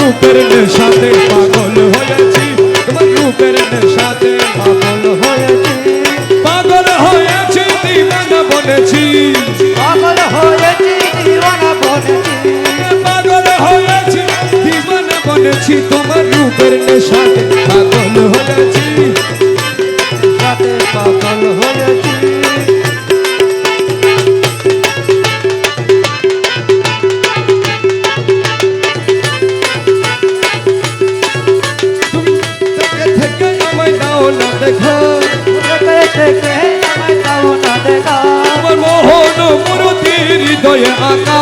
রূপের নেশাতে পাগল হয়েছি, তোমার রূপের নেশাতে পাগল হয়েছি, পাগল হয়েছি দিওয়ানা বনেছি, পাগল হয়েছি দিওয়ানা বনেছি, পাগল হয়েছি দিওয়ানা বনেছি, তোমার রূপের নেশাতে পাগল হয়েছি, সাথে পাগল হয়েছি। থেকে আমায় দাও না দেখা, থেকে আমায় দাও না দেখা, আমার মোহন মূর্তির হৃদয়ে আঁকা,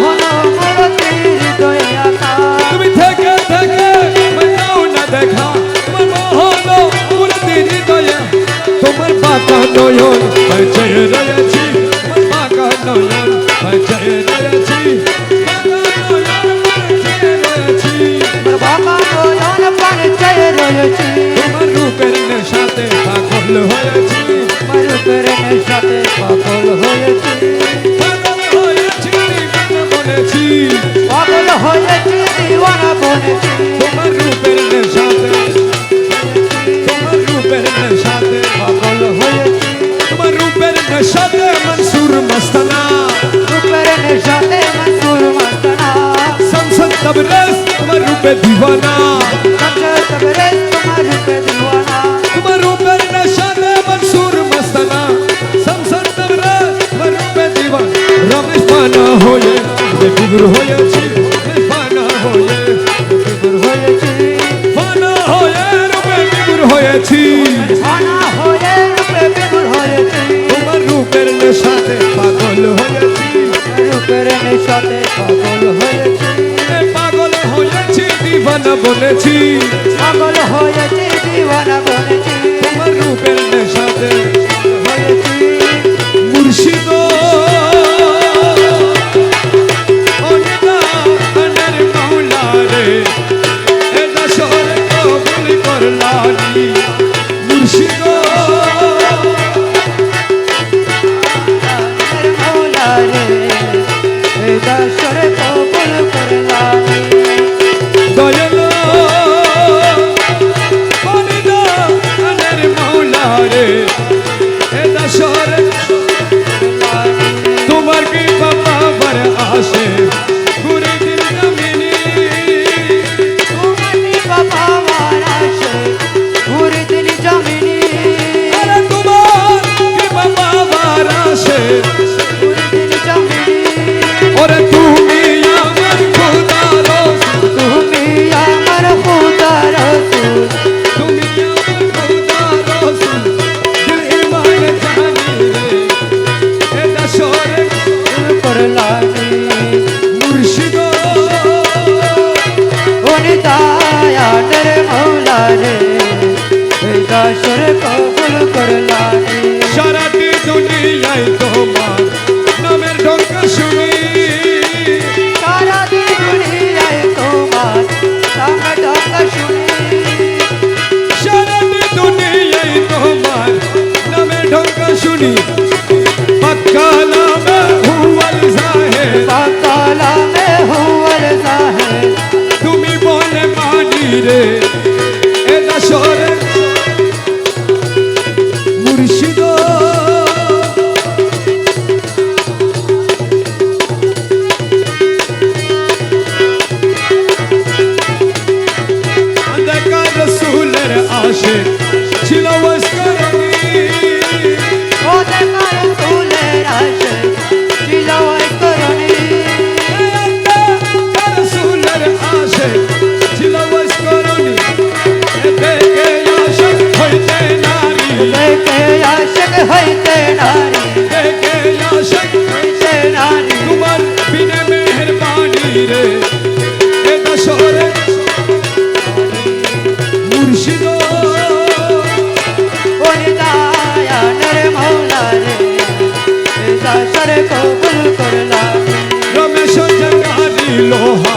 মোহন মূর্তির হৃদয়ে আঁকা, তুমি থেকে আমায় দাও না দেখা, আমার মোহন মূর্তির হৃদয়ে, তোমার বাঁকা নয়ন বেঁচে রয়েছি, তোমার বাঁকা নয়ন বেঁচে রয়েছি, বাবা নয়ন পানে চেয়ে রয়েছি, তোমার রূপের নেশাতে পাগল হয়েছি, আমার রূপের নেশাতে পাগল হয়েছি, পাগল হয়েছি দিওয়ানা বনেছি, পাগল হয়েছি দিওয়ানা বনেছি, তোমার রূপের নেশাতে, তোমার রূপের নেশাতে, পাগল হয়েছি, তোমার রূপের নেশাতে মনসুর মস্তানা, রূপের নেশাতে মনসুর মস্তানা, সংসদ তবরেজ তোমার রূপে দিওয়ানা, সংসদ তবরেজ তোমার রূপে দিওয়ানা, তোমার রূপের নেশাতে মনসুর মস্তানা, সংসদ তবরেজ তোমার রূপে দিওয়ানা, রমেশ পানা হয়ে বিগুর হয়েছি, রমেশ পানা হয়ে বিগুর হয়েছি, পানা হয়ে রূপে বিগুর হয়েছি, পানা হয়ে রূপে বিগুর হয়েছি, তোমার রূপের নেশাতে পাগল হয়েছি, রূপের নেশাতে পাগল হয়েছি, পাগল হয়েছি দিওয়ানা বনেছি, পাগল হয়েছি দিওয়ানা বনেছি, তোমার রূপের নেশাতে হয়েছি, মুর্শিদ অনিদানের মাওলা রে, এ দাসর কবুল করলানি, মুর্শিদ মৌলা রে এই দাসর কবুল করলানি, দয়াল অনিদানের মাওলা রে, এ দাসর তোমার কি বাবার আসে ঘুরে দিন জমিনি, তোমারি বাবা মারাশে ঘুরে দিন জমিনি, আরে তোমার কি বাবার আসে, ঘুরে দিন জমিনি, ওরে তুমি আমার খোদা রসুল, তুমি আমার খোদা রসুল, তুমি আমার খোদা রসুল, দিল ইমান জানি রে, এ দাসরে করলানি, মুর্শিদ অনিদায়ানের মৌলা রে এই দাসর কবুল করলানি, সারাটি দুনিয়ায় তোমার নামের ঢঙ্কা শুনি, সারা দুনিয়ায় তোমার নাম ডাকা শুনি, সারাটি দুনিয়ায় তোমার নামের ঢঙ্কা শুনি, পাক্কালামে হুয়াল জাহেদ, পাকালামে হুয়াল জাহেদ, তুমি বলে মানি রে, এ দাসরে মুর্শিদ আন্দাকার রসুলের আশে ছিল ওয়াসকারণী, ও দেখার ফুলের আসে ছিল ওই করণী, আন্দাকার রসুলের আশে ছিল ওয়াসকারণী, দেখে আশক হইতে নারী, দেখে আশক হইতে নারী, দেখে আশক হইতে নারী, তোমার বিনে মেহরবানি রে, এ দাসরে মুর্শিদ অনিদায়ানের মৌলা রে এই দাসর কবুল করলানি, রমেশ জঙ্গারি লোহা